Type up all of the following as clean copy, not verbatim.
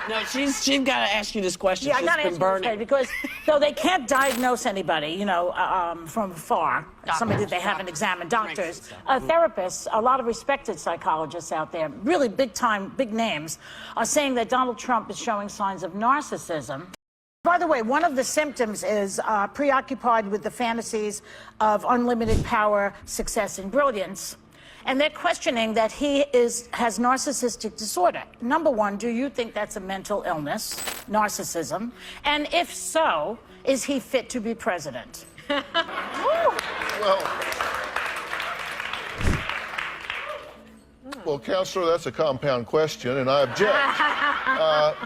No, she's got to ask you this question. Yeah, I got to ask you this question because though they can't diagnose anybody, you know, from afar, somebody that they haven't examined, doctors, therapists, a lot of respected psychologists out there, really big-time, big names, are saying that Donald Trump is showing signs of narcissism. By the way, one of the symptoms is preoccupied with the fantasies of unlimited power, success, and brilliance. And they're questioning that he has narcissistic disorder. Number one, do you think that's a mental illness, narcissism? And if so, is he fit to be president? Well, Counselor, that's a compound question, and I object.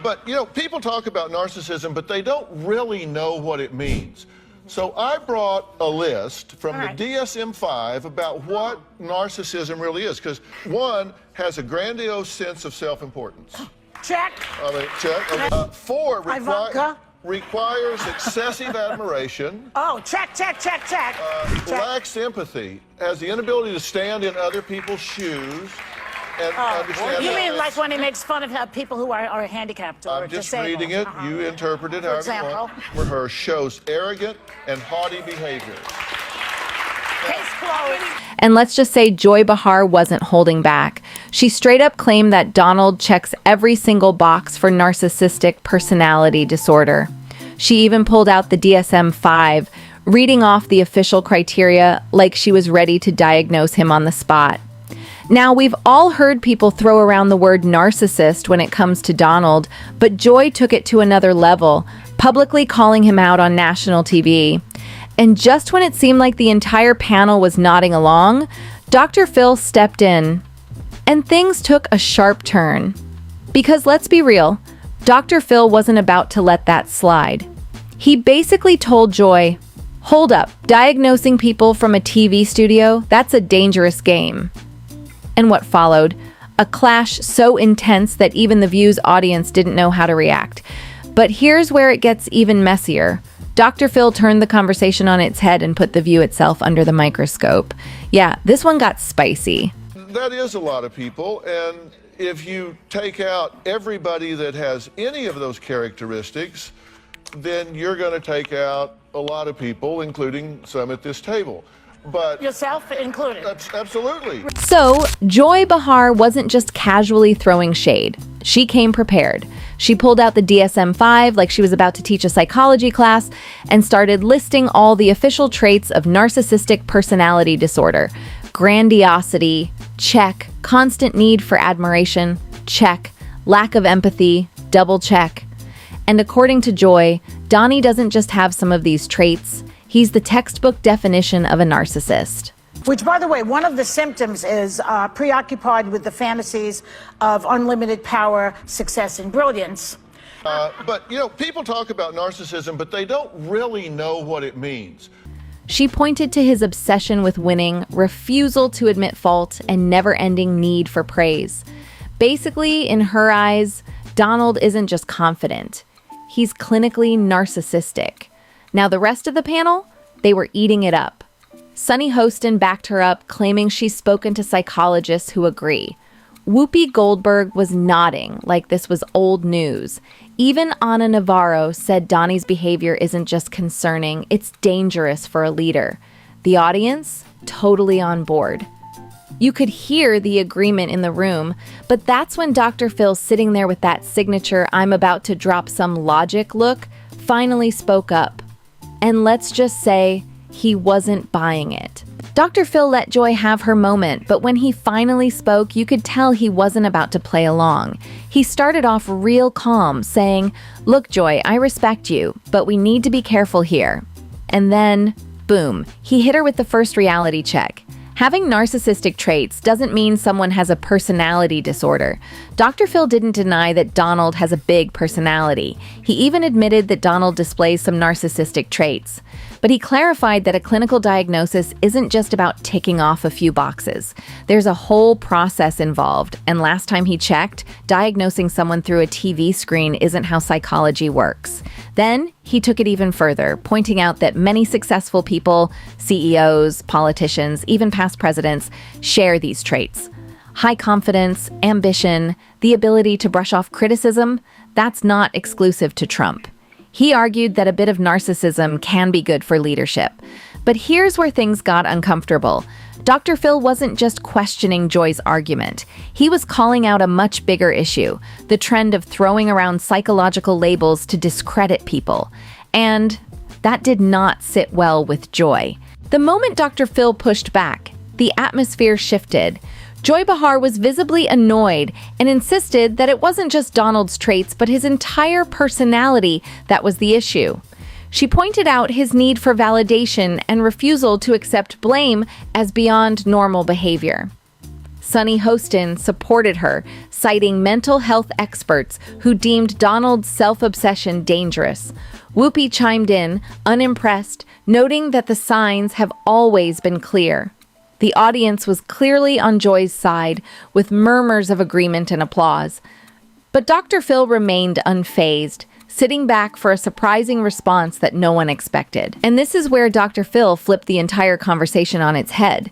But, you know, people talk about narcissism, but they don't really know what it means. So I brought a list from the DSM-5 about what narcissism really is, because one has a grandiose sense of self-importance. Check. Check. 4 requires excessive admiration. Oh, check. Lacks empathy, has the inability to stand in other people's shoes. And you mean like when he makes fun of people who are handicapped or I'm just disabled? reading it. You interpret it however you want. For her, shows arrogant and haughty behavior. Case closed. And let's just say Joy Behar wasn't holding back. She straight up claimed that Donald checks every single box for narcissistic personality disorder. She even pulled out the DSM-5, reading off the official criteria like she was ready to diagnose him on the spot. Now, we've all heard people throw around the word narcissist when it comes to Donald, but Joy took it to another level, publicly calling him out on national TV. And just when it seemed like the entire panel was nodding along, Dr. Phil stepped in. And things took a sharp turn. Because let's be real, Dr. Phil wasn't about to let that slide. He basically told Joy, "Hold up, diagnosing people from a TV studio, that's a dangerous game." And what followed? A clash so intense that even the View's audience didn't know how to react. But here's where it gets even messier. Dr. Phil turned the conversation on its head and put the View itself under the microscope. Yeah, this one got spicy. That is a lot of people, and if you take out everybody that has any of those characteristics, then you're going to take out a lot of people, including some at this table. But yourself included. Absolutely. So, Joy Behar wasn't just casually throwing shade. She came prepared. She pulled out the DSM-5 like she was about to teach a psychology class and started listing all the official traits of narcissistic personality disorder. Grandiosity, check. Constant need for admiration, check. Lack of empathy, double check. And according to Joy, Donnie doesn't just have some of these traits. He's the textbook definition of a narcissist. Which, by the way, one of the symptoms is preoccupied with the fantasies of unlimited power, success, and brilliance. But, you know, people talk about narcissism, but they don't really know what it means. She pointed to his obsession with winning, refusal to admit fault, and never-ending need for praise. Basically, in her eyes, Donald isn't just confident. He's clinically narcissistic. Now, the rest of the panel, they were eating it up. Sunny Hostin backed her up, claiming she's spoken to psychologists who agree. Whoopi Goldberg was nodding like this was old news. Even Ana Navarro said Donnie's behavior isn't just concerning, it's dangerous for a leader. The audience, totally on board. You could hear the agreement in the room, but that's when Dr. Phil, sitting there with that signature "I'm about to drop some logic" look, finally spoke up. And let's just say, he wasn't buying it. Dr. Phil let Joy have her moment, but when he finally spoke, you could tell he wasn't about to play along. He started off real calm, saying, "Look, Joy, I respect you, but we need to be careful here." And then, boom, he hit her with the first reality check. Having narcissistic traits doesn't mean someone has a personality disorder. Dr. Phil didn't deny that Donald has a big personality. He even admitted that Donald displays some narcissistic traits. But he clarified that a clinical diagnosis isn't just about ticking off a few boxes. There's a whole process involved, and last time he checked, diagnosing someone through a TV screen isn't how psychology works. Then he took it even further, pointing out that many successful people, CEOs, politicians, even past presidents, share these traits. High confidence, ambition, the ability to brush off criticism, that's not exclusive to Trump. He argued that a bit of narcissism can be good for leadership. But here's where things got uncomfortable. Dr. Phil wasn't just questioning Joy's argument. He was calling out a much bigger issue, the trend of throwing around psychological labels to discredit people. And that did not sit well with Joy. The moment Dr. Phil pushed back, the atmosphere shifted. Joy Behar was visibly annoyed and insisted that it wasn't just Donald's traits, but his entire personality that was the issue. She pointed out his need for validation and refusal to accept blame as beyond normal behavior. Sunny Hostin supported her, citing mental health experts who deemed Donald's self-obsession dangerous. Whoopi chimed in, unimpressed, noting that the signs have always been clear. The audience was clearly on Joy's side, with murmurs of agreement and applause. But Dr. Phil remained unfazed, sitting back for a surprising response that no one expected. And this is where Dr. Phil flipped the entire conversation on its head.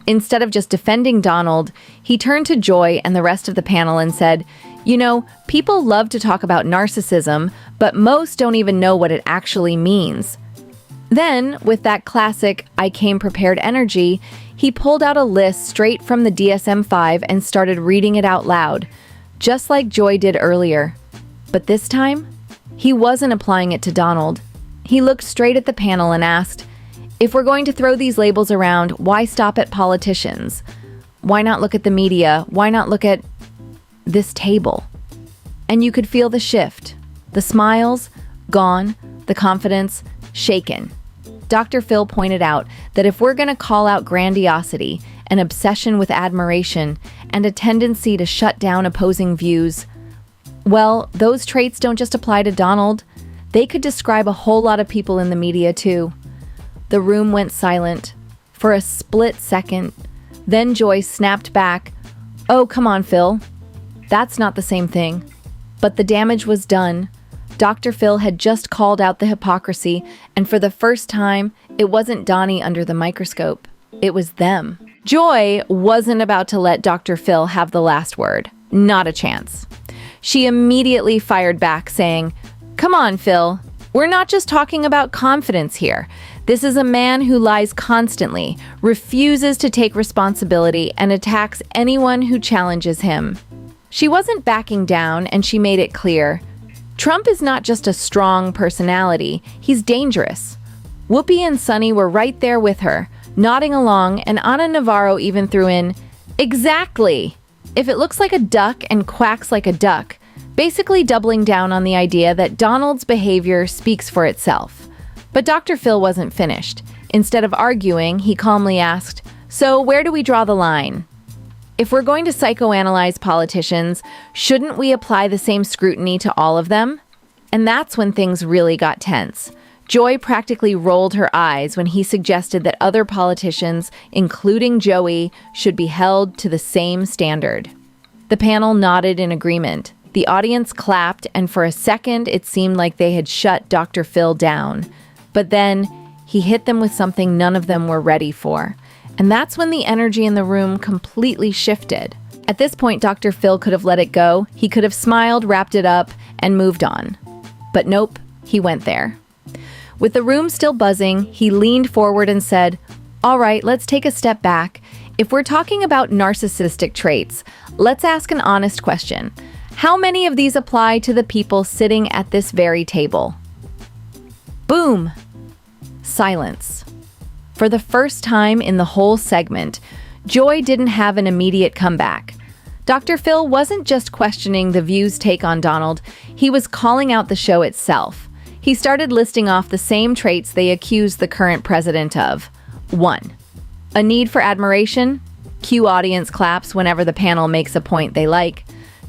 Instead of just defending Donald, he turned to Joy and the rest of the panel and said, "You know, people love to talk about narcissism, but most don't even know what it actually means." Then, with that classic "I came prepared" energy, he pulled out a list straight from the DSM-5 and started reading it out loud, just like Joy did earlier. But this time, he wasn't applying it to Donald. He looked straight at the panel and asked, "If we're going to throw these labels around, why stop at politicians? Why not look at the media? Why not look at this table?" And you could feel the shift. The smiles, gone. The confidence, shaken. Dr. Phil pointed out that if we're going to call out grandiosity, an obsession with admiration, and a tendency to shut down opposing views, well, those traits don't just apply to Donald. They could describe a whole lot of people in the media, too. The room went silent for a split second. Then Joy snapped back, "Oh, come on, Phil. That's not the same thing." But the damage was done. Dr. Phil had just called out the hypocrisy, and for the first time, it wasn't Donnie under the microscope. It was them. Joy wasn't about to let Dr. Phil have the last word. Not a chance. She immediately fired back, saying, "Come on, Phil. We're not just talking about confidence here. This is a man who lies constantly, refuses to take responsibility, and attacks anyone who challenges him." She wasn't backing down, and she made it clear. Trump is not just a strong personality, he's dangerous. Whoopi and Sunny were right there with her, nodding along, and Ana Navarro even threw in, "Exactly! If it looks like a duck and quacks like a duck," basically doubling down on the idea that Donald's behavior speaks for itself. But Dr. Phil wasn't finished. Instead of arguing, he calmly asked, "So where do we draw the line? If we're going to psychoanalyze politicians, shouldn't we apply the same scrutiny to all of them?" And that's when things really got tense. Joy practically rolled her eyes when he suggested that other politicians, including Joey, should be held to the same standard. The panel nodded in agreement. The audience clapped, and for a second, it seemed like they had shut Dr. Phil down. But then, he hit them with something none of them were ready for. And that's when the energy in the room completely shifted. At this point, Dr. Phil could have let it go. He could have smiled, wrapped it up, and moved on. But nope, he went there. With the room still buzzing, he leaned forward and said, "All right, let's take a step back. If we're talking about narcissistic traits, let's ask an honest question. How many of these apply to the people sitting at this very table?" Boom! Silence. For the first time in the whole segment, Joy didn't have an immediate comeback. Dr. Phil wasn't just questioning the View's take on Donald, he was calling out the show itself. He started listing off the same traits they accused the current president of. 1. A need for admiration. Cue audience claps whenever the panel makes a point they like.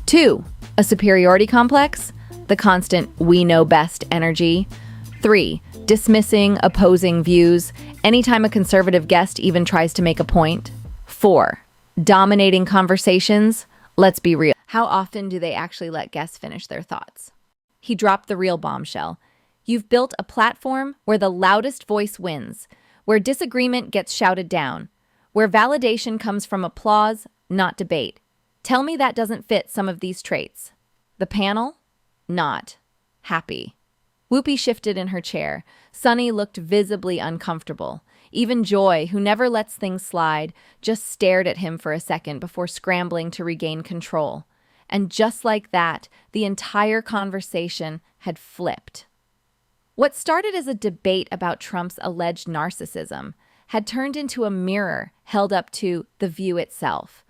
2. A superiority complex. The constant "we know best" energy. 3. Dismissing opposing views, anytime a conservative guest even tries to make a point. 4. Dominating conversations. Let's be real. How often do they actually let guests finish their thoughts? He dropped the real bombshell. You've built a platform where the loudest voice wins, where disagreement gets shouted down, where validation comes from applause, not debate. Tell me that doesn't fit some of these traits. The panel? Not. Happy. Whoopi shifted in her chair. Sunny looked visibly uncomfortable. Even Joy, who never lets things slide, just stared at him for a second before scrambling to regain control. And just like that, the entire conversation had flipped. What started as a debate about Trump's alleged narcissism had turned into a mirror held up to the View itself.